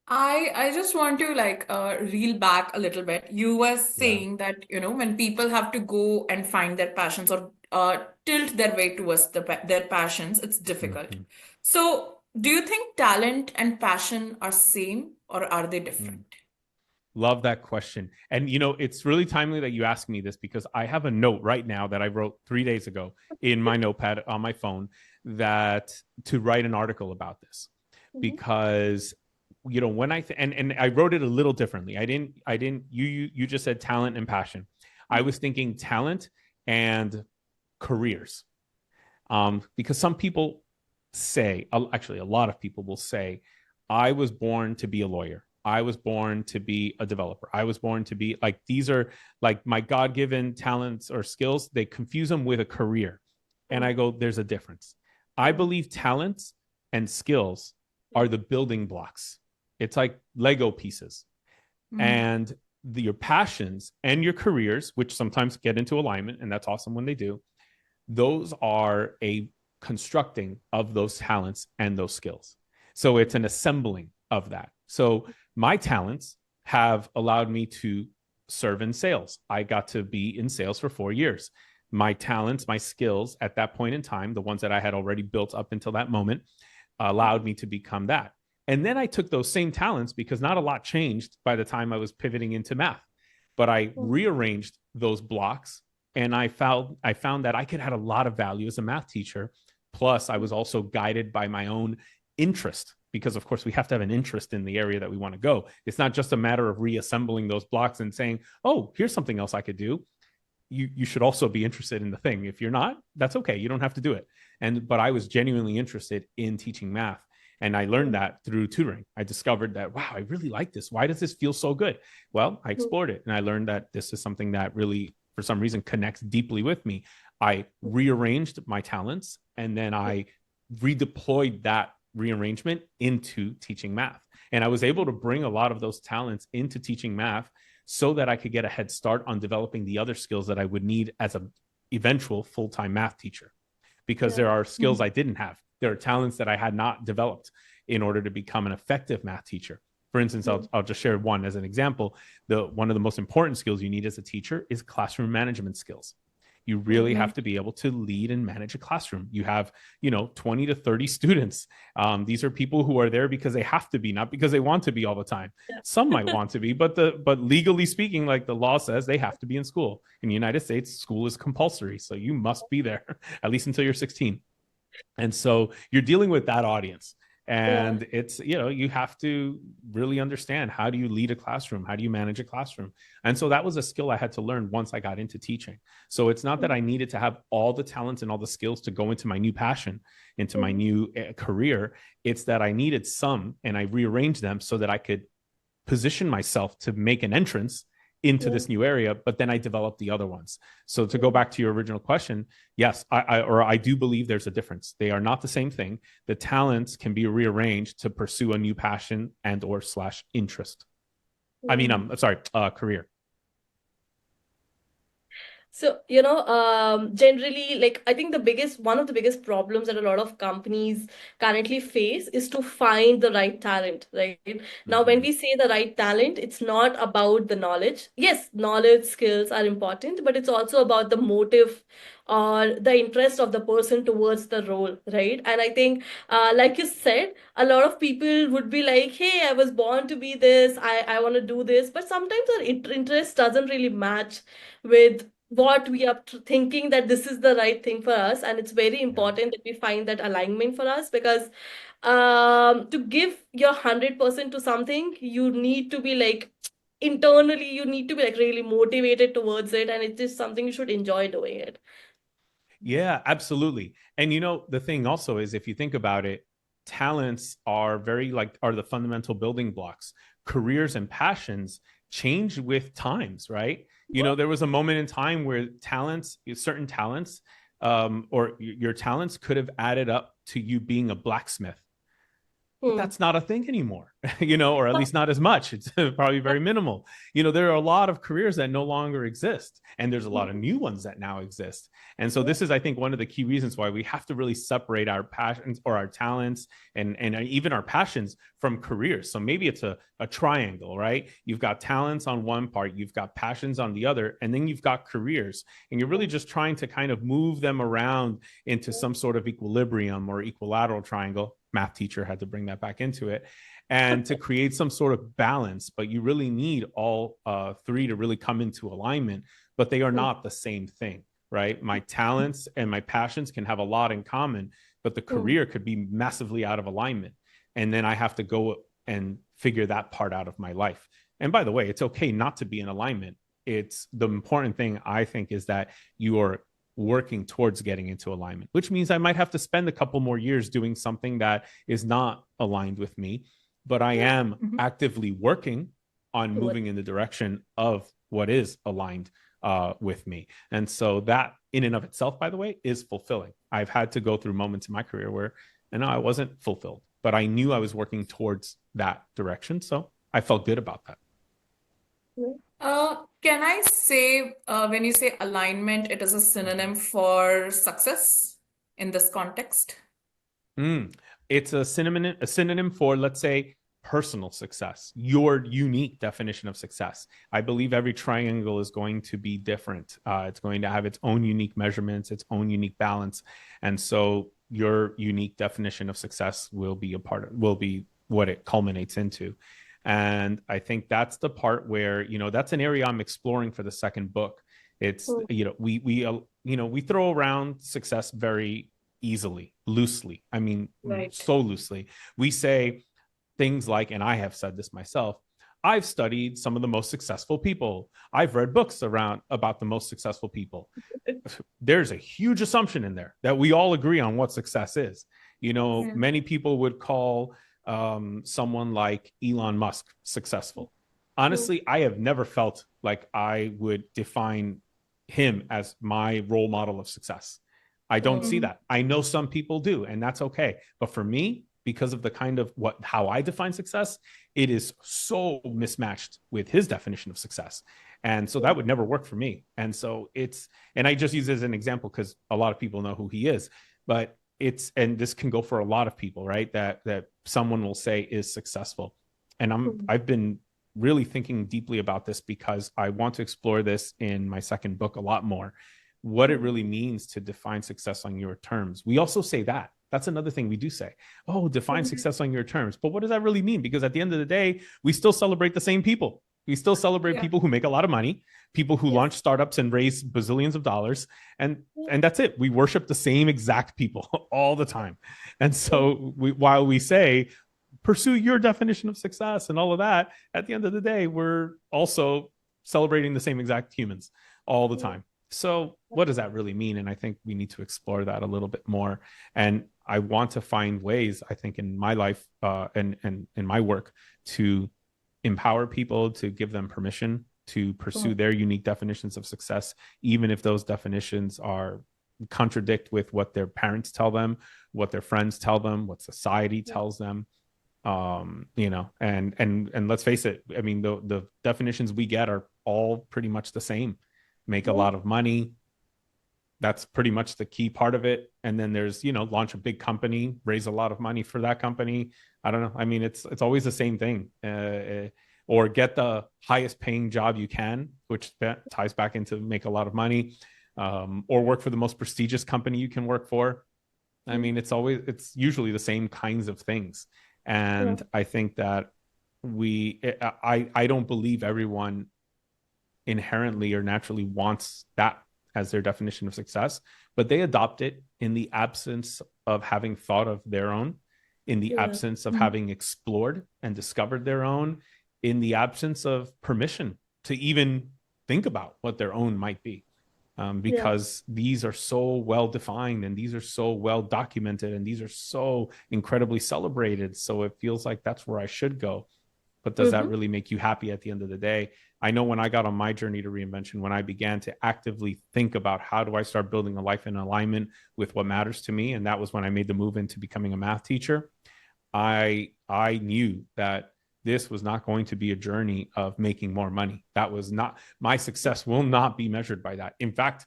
I just want to reel back a little bit. You were Yeah. saying that, when people have to go and find their passions or tilt their way towards their passions, it's difficult. Mhm. So, do you think talent and passion are same or are they Mm. different? Love that question. And it's really timely that you ask me this because I have a note right now that I wrote 3 days ago in my notepad on my phone that to write an article about this. Mhm. Because when and I wrote it a little differently. I didn't you just said talent and passion. I Mhm. was thinking talent and careers. Because some people say, actually, a lot of people will say, I was born to be a lawyer. I was born to be a developer. I was born to be like, these are like my God given talents or skills. They confuse them with a career. And I go, there's a difference. I Mhm. believe talents and skills are the building blocks. It's like Lego pieces. Mhm. And your passions and your careers, which sometimes get into alignment, and that's awesome when they do, those are a constructing of those talents and those skills. So it's an assembling of that. So my talents have allowed me to serve in sales. I got to be in sales for 4 years. My talents, my skills at that point in time, the ones that I had already built up until that moment, allowed me to become that. And then I took those same talents because not a lot changed by the time I was pivoting into math, but I Mhm. rearranged those blocks and I found that I could add a lot of value as a math teacher. Plus, I was also guided by my own interest because, of course, we have to have an interest in the area that we want to go. It's not just a matter of reassembling those blocks and saying, "Oh, here's something else I could do." You should also be interested in the thing. If you're not, that's okay. You don't have to do it. But I was genuinely interested in teaching math. And I learned that through tutoring. I discovered that, wow, I really like this. Why does this feel so good? Well, I explored it and I learned that this is something that really, for some reason, connects deeply with me. I rearranged my talents and then I redeployed that rearrangement into teaching math. And I was able to bring a lot of those talents into teaching math so that I could get a head start on developing the other skills that I would need as a eventual full-time math teacher because there Yeah. are skills I didn't have. There are talents that I had not developed in order to become an effective math teacher. For instance, I'll just share one as an example. One of the most important skills you need as a teacher is classroom management skills. You really Mhm. have to be able to lead and manage a classroom. You have 20 to 30 students. These are people who are there because they have to be, not because they want to be all the time. Some might Yeah. want to be, but legally speaking, like the law says, they have to be in school. In the United States, school is compulsory, so you must be there at least until you're 16. And so you're dealing with that audience. Yeah. And it's, you have to really understand, how do you lead a classroom? How do you manage a classroom? And so that was a skill I had to learn once I got into teaching. So it's not that I needed to have all the talents and all the skills to go into my new passion, into my Mhm. new career. It's that I needed some and I rearranged them so that I could position myself to make an entrance into Yeah. this new area, but then I developed the other ones. So to go Mhm. back to your original question, yes, I do believe there's a difference. They are not the same thing. The talents can be rearranged to pursue a new passion and or slash interest. I mean, Mhm. I'm sorry, career. So, generally, like, I think one of the biggest problems that a lot of companies currently face is to find the right talent, right? Now, when Mm-hmm. we say the right talent, it's not about the knowledge. Yes, knowledge, skills are important, but it's also about the motive or the interest of the person towards the role, right? And I think, like you said, a lot of people would be like, hey, I was born to be this, I want to do this, but sometimes our interest doesn't really match with what we are thinking that this is the right thing for us, and it's very Yeah. important that we find that alignment for us, because to give your 100% to something, you need to be like internally, you need to be like really motivated towards it, and it's just something you should enjoy doing it. Yeah, absolutely. And the thing also is, if you think about it, talents are are the fundamental building blocks. Careers and passions change with times, right? There was a moment in time where certain talents, or your talents could have added up to you being a blacksmith But Hmm. that's not a thing anymore, or at least not as much. It's probably very minimal. There are a lot of careers that no longer exist, and there's a lot of new ones that now exist. And so this is, I think, one of the key reasons why we have to really separate our passions or our talents and even our passions from careers. So maybe it's a triangle, right? You've got talents on one part, you've got passions on the other, and then you've got careers. And you're really just trying to kind of move them around into some sort of equilibrium or equilateral triangle. Math teacher had to bring that back into it, and to create some sort of balance. But you really need all three to really come into alignment, but they are not the same thing, right? My talents and my passions can have a lot in common, but the career could be massively out of alignment. And then I have to go and figure that part out of my life. And by the way, it's okay not to be in alignment. It's the important thing, I think, is that you are working towards getting into alignment, which means I might have to spend a couple more years doing something that is not aligned with me, but I am actively working on moving in the direction of what is aligned with me. And so that in and of itself, by the way, is fulfilling. I've had to go through moments in my career where I wasn't fulfilled, but I knew I was working towards that direction. So I felt good about that. Can I say, when you say alignment, it is a synonym for success in this context? Mm. It's a synonym for, let's say, personal success, your unique definition of success. I believe every triangle is going to be different. It's going to have its own unique measurements, its own unique balance. And so your unique definition of success will be what it culminates into. And I think that's the part where, that's an area I'm exploring for the second book. It's, we throw around success very easily, loosely. I mean, Right. so loosely. We say things like, and I have said this myself, I've studied some of the most successful people. I've read books about the most successful people. There's a huge assumption in there that we all agree on what success is. Many people would call someone like Elon Musk successful. Honestly, I have never felt like I would define him as my role model of success. I don't see that. I know some people do, and that's okay. But for me, because of the kind of how I define success, it is so mismatched with his definition of success. And so that would never work for me. And so and I just use it as an example because a lot of people know who he is, but and this can go for a lot of people, right? That someone will say is successful. And I've been really thinking deeply about this because I want to explore this in my second book a lot more, what it really means to define success on your terms. We also say that. That's another thing we do say. Oh, define success on your terms. But what does that really mean? Because at the end of the day, we still celebrate the same people. We still celebrate people who make a lot of money, people who launch startups and raise bazillions of dollars. And that's it. We worship the same exact people all the time. And so while we say, pursue your definition of success and all of that, at the end of the day, we're also celebrating the same exact humans all the time. So what does that really mean? And I think we need to explore that a little bit more. And I want to find ways, I think, in my life and in my work to empower people, to give them permission to pursue their unique definitions of success, even if those definitions contradict with what their parents tell them, what their friends tell them, what society tells them. And let's face it, I mean, the definitions we get are all pretty much the same. Make a lot of money. That's pretty much the key part of it. And then there's, launch a big company, raise a lot of money for that company. I don't know. I mean, it's always the same thing. Or get the highest paying job you can, which ties back into make a lot of money, or work for the most prestigious company you can work for. I mean, it's usually the same kinds of things. And I think that I don't believe everyone inherently or naturally wants that as their definition of success, but they adopt it in the absence of having thought of their own, in the absence of having explored and discovered their own, in the absence of permission to even think about what their own might be. Because these are so well defined and these are so well documented and these are so incredibly celebrated. So it feels like that's where I should go. But does that really make you happy at the end of the day? I know when I got on my journey to reinvention, when I began to actively think about how do I start building a life in alignment with what matters to me, and that was when I made the move into becoming a math teacher, I knew that this was not going to be a journey of making more money. That was not, my success will not be measured by that. In fact,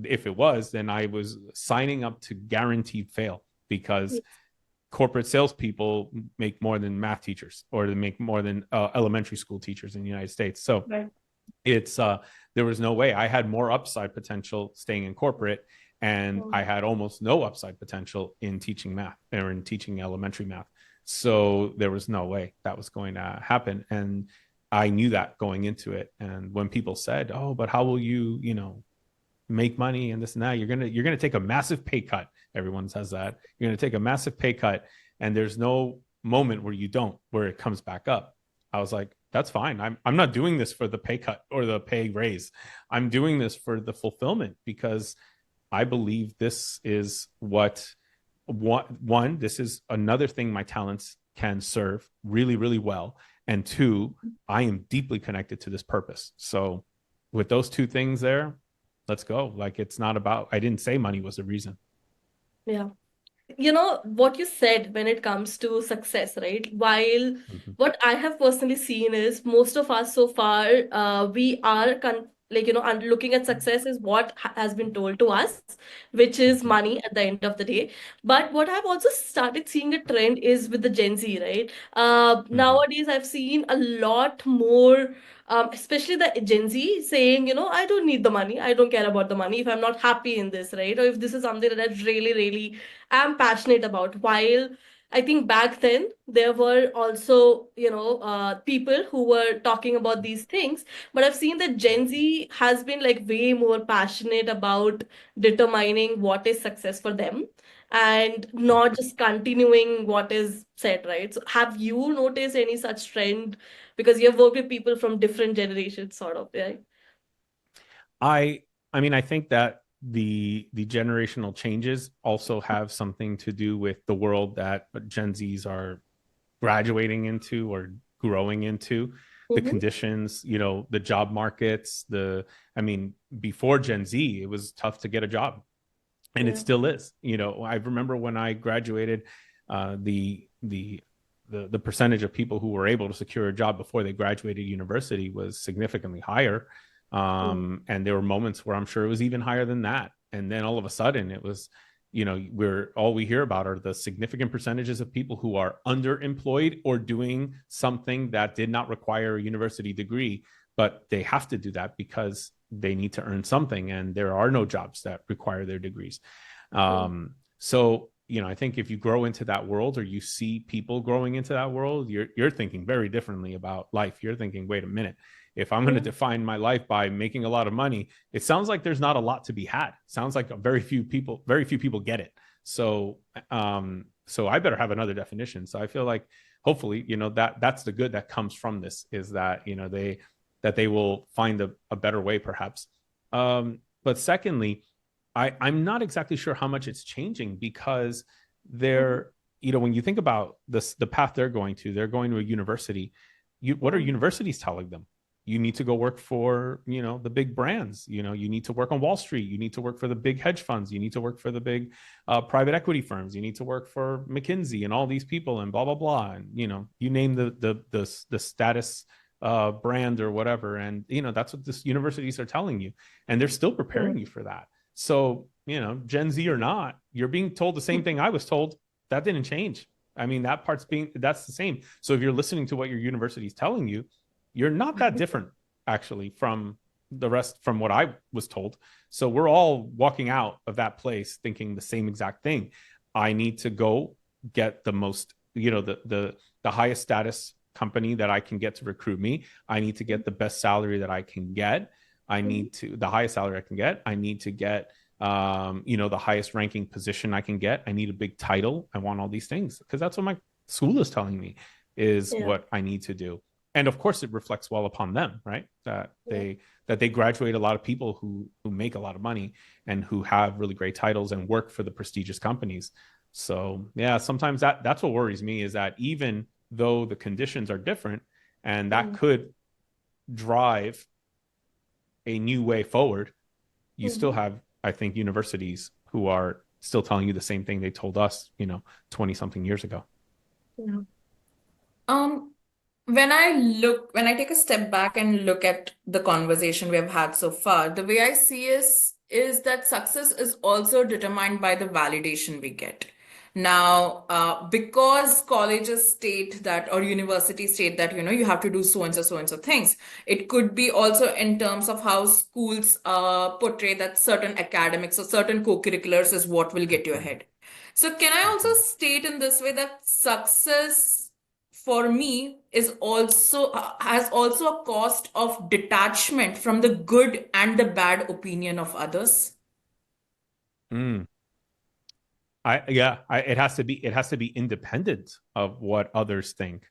if it was, then I was signing up to guaranteed fail, because corporate salespeople make more than math teachers, or they make more than elementary school teachers in the United States. So Right. it's there was no way. I had more upside potential staying in corporate, and Mm. I had almost no upside potential in teaching math, or in teaching elementary math. So there was no way that was going to happen, and I knew that going into it. And when people said, "Oh, but how will you, make money and this and that, you're gonna take a massive pay cut," everyone says that you're gonna take a massive pay cut, and there's no moment where you don't, where it comes back up. I was like, that's fine. I'm not doing this for the pay cut or the pay raise. I'm doing this for the fulfillment, because I believe this is what one, this is another thing my talents can serve really, really well. And two, I am deeply connected to this purpose. So with those two things there, let's go. Like, it's not about, I didn't say money was the reason. Yeah. What you said when it comes to success, right? While Mhm. what I have personally seen is most of us so far, we are looking at success is what has been told to us, which is Mhm. money at the end of the day. But what I've also started seeing a trend is with the Gen Z, right? Mhm. Nowadays I've seen a lot more. Especially the Gen Z saying, I don't need the money. I don't care about the money if I'm not happy in this, right? Or if this is something that I really, really am passionate about. While I think back then there were also, people who were talking about these things, but I've seen that Gen Z has been like way more passionate about determining what is success for them and not just continuing what is said, right? So have you noticed any such trend? Because you've worked with people from different generations, sort of, right? I I mean, I think that the generational changes also have something to do with the world that Gen Zs are graduating into or growing into, the Mm-hmm. conditions, the job markets, I mean, before Gen Z, it was tough to get a job, and it Yeah. still is. I remember when I graduated, the percentage of people who were able to secure a job before they graduated university was significantly higher. Mm. And there were moments where I'm sure it was even higher than that. And then all of a sudden it was, we're all we hear about are the significant percentages of people who are underemployed or doing something that did not require a university degree, but they have to do that because they need to earn something, and there are no jobs that require their degrees. Mm. So I think if you grow into that world, or you see people growing into that world, you're thinking very differently about life. You're thinking, wait a minute, if I'm going to Yeah. define my life by making a lot of money, it sounds like there's not a lot to be had. It sounds like very few people get it. So I better have another definition. So I feel like hopefully, that's the good that comes from this, is that, they will find a better way, perhaps. But secondly, I'm not exactly sure how much it's changing, because Mhm. they're, when you think about this, the path they're going to a university. What are Mm. universities telling them? You need to go work for, the big brands. You need to work on Wall Street. You need to work for the big hedge funds. You need to work for the big private equity firms. You need to work for McKinsey and all these people and blah blah blah. And you name the status brand or whatever, and that's what this universities are telling you, and they're still preparing you Mm. for that. So, Gen Z or not, you're being told the same thing I was told. That didn't change. I mean, that's the same. So if you're listening to what your university is telling you, you're not that different actually from the rest, from what I was told. So we're all walking out of that place thinking the same exact thing. I need to go get the most, the highest status company that I can get to recruit me. I need to get the best salary that I can get. I Mhm. need to, the highest salary I can get. I need to get, the highest ranking position I can get. I need a big title. I want all these things because that's what my school is telling me is Yeah. what I need to do. And of course, it reflects well upon them, right? That Yeah. they graduate a lot of people who make a lot of money and who have really great titles and work for the prestigious companies. So yeah, sometimes that's what worries me, is that even though the conditions are different, and that Mm. could drive a new way forward, you still Mhm. have, I think, universities who are still telling you the same thing they told us, 20 something years ago. Yeah. Um, when I take a step back and look at the conversation we have had so far, the way I see is that success is also determined by the validation we get. Now, because colleges state that, or universities state that, you have to do so and so things, it could be also in terms of how schools portray that certain academics or certain co-curriculars is what will get you Mhm. ahead. So, can I also Mhm. state in this way that success for me is also has also a cost of detachment from the good and the bad opinion of others? Mm. It has to be independent of what others think,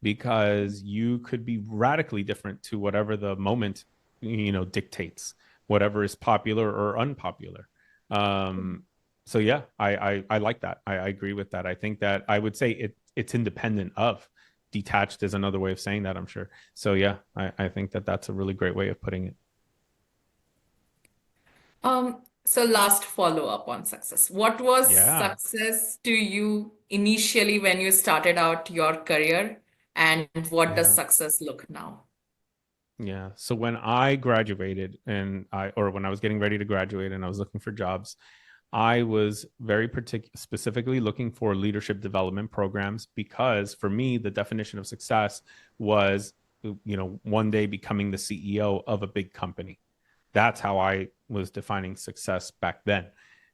because you could be radically different to whatever the moment dictates, whatever is popular or unpopular. um so yeah, I like that. I agree with that. I think that I would say it's independent of. Detached is another way of saying that, I'm sure. So yeah, I think that that's a really great way of putting it. So last follow-up on success. What was Yeah. success to you initially when you started out your career, and what does Yeah. success look now? Yeah. So when I graduated or when I was getting ready to graduate and I was looking for jobs, I was very particular, specifically looking for leadership development programs, because for me, the definition of success was, one day becoming the CEO of a big company. That's how I was defining success back then.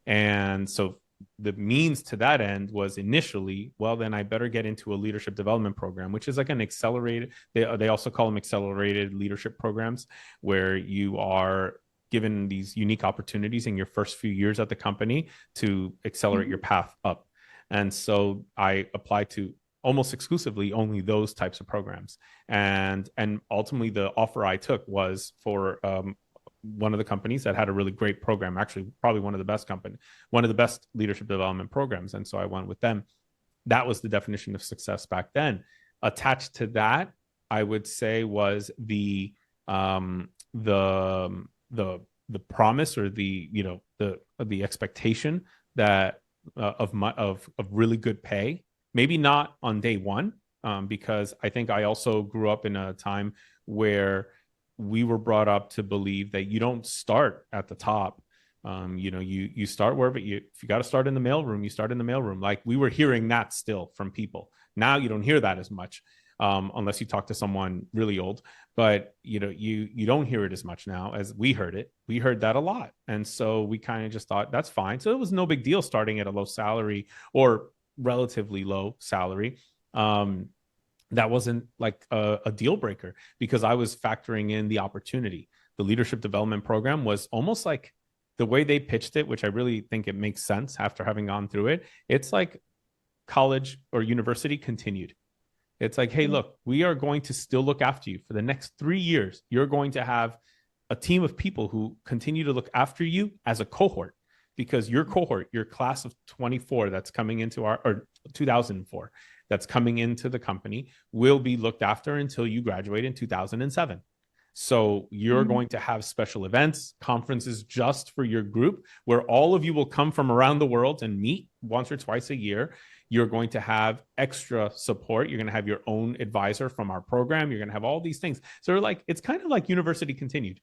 And so the means to that end was initially, well, then I better get into a leadership development program, which is like an accelerated, they also call them accelerated leadership programs, where you are given these unique opportunities in your first few years at the company to accelerate your Mhm. path up. And so I applied to almost exclusively only those types of programs. And ultimately the offer I took was for one of the companies that had a really great program, actually probably one of the best leadership development programs. And so I went with them. That was the definition of success back then. Attached to that, I would say, was the promise, or the expectation that of really good pay. Maybe not on day one, because I think I also grew up in a time where we were brought up to believe that you don't start at the top. You start wherever if you got to start in the mailroom, you start in the mailroom. Like, we were hearing that still from people. Now you don't hear that as much, unless you talk to someone really old. But you don't hear it as much now as we heard it. We heard that a lot, and so we kind of just thought that's fine. So it was no big deal starting at a low salary, or relatively low salary. That wasn't like a deal breaker, because I was factoring in the opportunity. The leadership development program was almost like, the way they pitched it, which I really think it makes sense after having gone through it. It's like college or university continued. It's like, hey, look, we are going to still look after you for the next 3 years. You're going to have a team of people who continue to look after you as a cohort, because your cohort, your class of 24 that's coming into or 2004, that's coming into the company, will be looked after until you graduate in 2007. So you're Mhm. going to have special events, conferences just for your group, where all of you will come from around the world and meet once or twice a year. You're going to have extra support. You're going to have your own advisor from our program. You're going to have all these things. So like, it's kind of like university continued.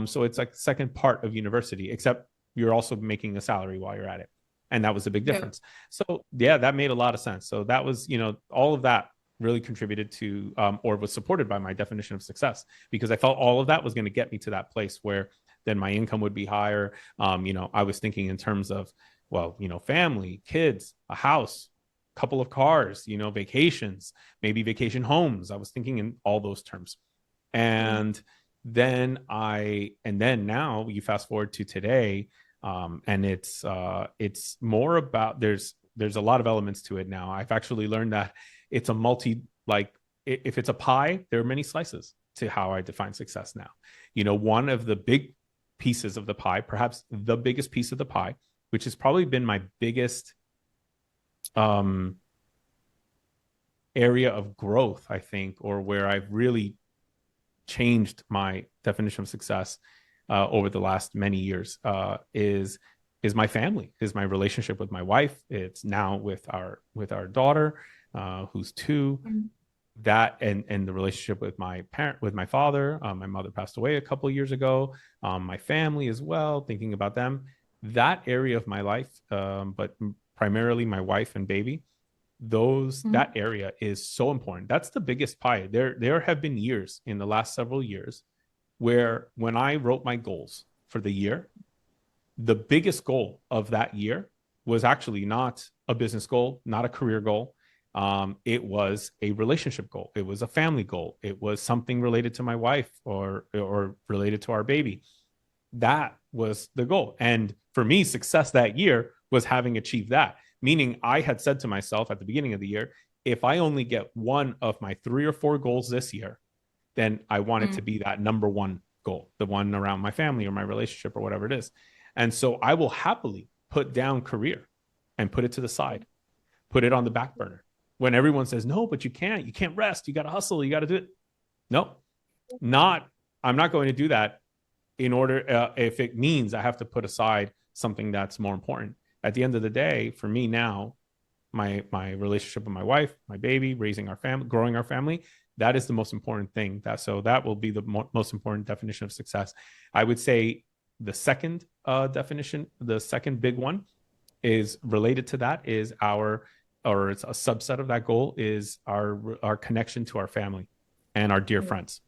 So it's like the second part of university, except you're also making a salary while you're at it. And that was a big Yeah. difference. So yeah, that made a lot of sense. So that was, all of that really contributed to, or was supported by my definition of success, because I felt all of that was going to get me to that place where then my income would be higher. I was thinking in terms of, well, family, kids, a house, couple of cars, vacations, maybe vacation homes. I was thinking in all those terms. And then now you fast forward to today, and it's more about, there's a lot of elements to it now. I've actually learned that it's a multi, like, if it's a pie, there are many slices to how I define success now. One of the big pieces of the pie, perhaps the biggest piece of the pie, which has probably been my biggest um area of growth, I think, or where I've really changed my definition of success over the last many years, is my family, is my relationship with my wife. It's now with our daughter. who's 2. Mm. That and the relationship with my father. My mother passed away a couple of years ago. My family as well, thinking about them. That area of my life, but primarily my wife and baby, that area is so important. That's the biggest pie. There have been years in the last several years where when I wrote my goals for the year, the biggest goal of that year was actually not a business goal, not a career goal. It was a relationship goal. It was a family goal. It was something related to my wife or related to our baby. That was the goal. And for me, success that year was having achieved that. Meaning I had said to myself at the beginning of the year, if I only get one of my 3 or 4 goals this year, then I want it to be that number one goal, the one around my family or my relationship or whatever it is. And so I will happily put down career and put it to the side, put it on the back burner. When everyone says, no, but you can't rest. You got to hustle. You got to do it. No, I'm not going to do that in order, if it means I have to put aside something that's more important. At the end of the day, for me now, my relationship with my wife, my baby, raising our family, growing our family, that is the most important thing. That will be the most important definition of success. I would say the second definition, the second big one is related to that is it's a subset of that goal is our connection to our family and our dear friends.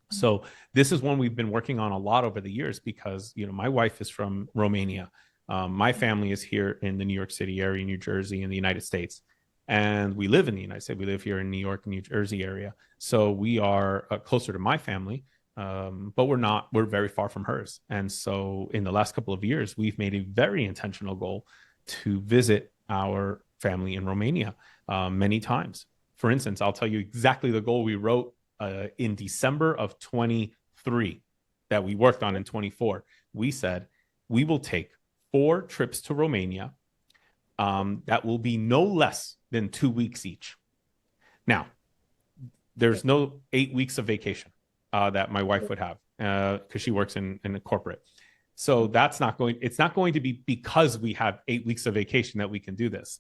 So this is one we've been working on a lot over the years because, my wife is from Romania. My family is here in the New York City area, New Jersey, in the United States. And we live in the United States. We live here in New York, New Jersey area. So we are closer to my family, but we're very far from hers. And so in the last couple of years, we've made a very intentional goal to visit our family in Romania many times. For instance, I'll tell you exactly the goal we wrote in December of 23 that we worked on in 24. We said we will take 4 trips to Romania that will be no less than 2 weeks each. Now, there's no 8 weeks of vacation that my wife would have because she works in a corporate. So it's not going to be because we have 8 weeks of vacation that we can do this.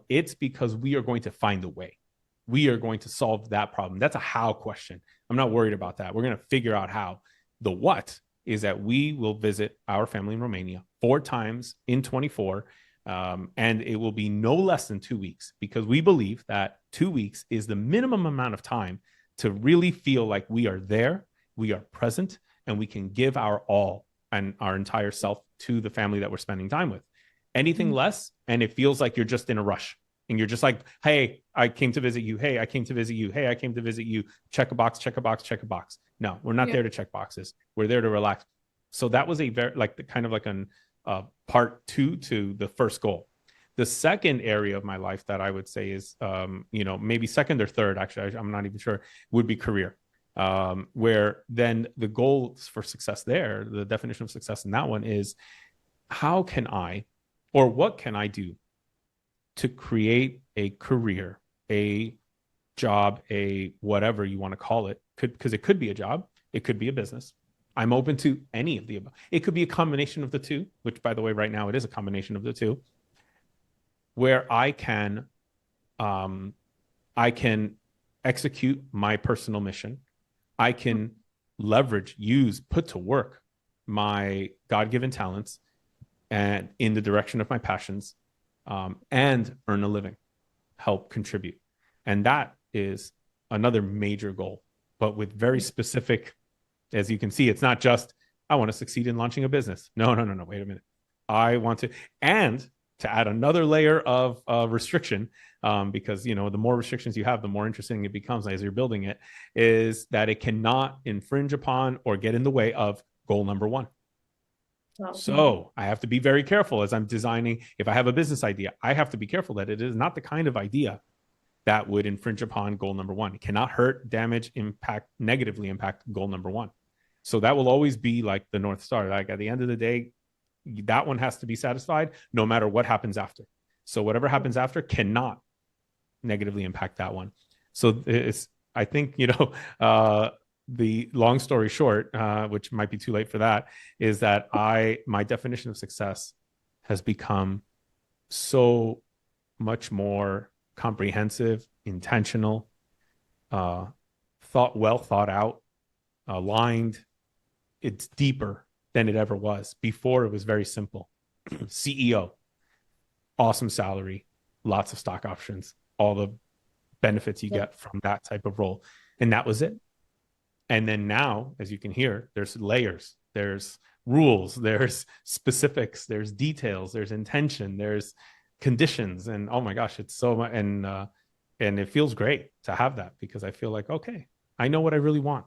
It's because we are going to find a way. We are going to solve that problem. That's a how question. I'm not worried about that. We're going to figure out how. The what is that we will visit our family in Romania 4 times in 24, and it will be no less than 2 weeks because we believe that 2 weeks is the minimum amount of time to really feel like we are there, we are present, and we can give our all and our entire self to the family that we're spending time with. Anything less, and it feels like you're just in a rush. And you're just like, hey, I came to visit you. Hey, I came to visit you. Hey, I came to visit you. Check a box, check a box, check a box. No, we're not there to check boxes. We're there to relax. So that was a very kind of like an part 2 to the first goal. The second area of my life that I would say is, maybe second or third, actually, I'm not even sure, would be career. Where then the goals for success there, the definition of success in that one is how can I, or what can I do to create a career, a job, a whatever you want to call it, because it could be a job, it could be a business. I'm open to any of the above. It could be a combination of the two, which, by the way, right now it is a combination of the two, where I can execute my personal mission. I can leverage, use, put to work my God-given talents and in the direction of my passions, and earn a living, help contribute. And that is another major goal, but with very specific, as you can see, it's not just, I want to succeed in launching a business. No, wait a minute. I want to, and to add another layer of restriction, because, the more restrictions you have, the more interesting it becomes as you're building it, is that it cannot infringe upon or get in the way of goal number 1. So I have to be very careful as I'm designing. If I have a business idea, I have to be careful that it is not the kind of idea that would infringe upon goal number 1. It cannot hurt, damage, negatively impact goal number 1. So that will always be like the North Star. Like at the end of the day, that one has to be satisfied no matter what happens after. So whatever happens after cannot negatively impact that one. So I think, the long story short, which might be too late for that, is that my definition of success has become so much more comprehensive, intentional, uh, thought out, aligned. It's deeper than it ever was. Before, it was very simple. CEO, awesome salary, lots of stock options, all the benefits you Yeah. get from that type of role. And that was it. And then now, as you can hear, there's layers, there's rules, there's specifics, there's details, there's intention, there's conditions. And oh my gosh, it's so much. And it feels great to have that, because I feel like, okay, I know what I really want.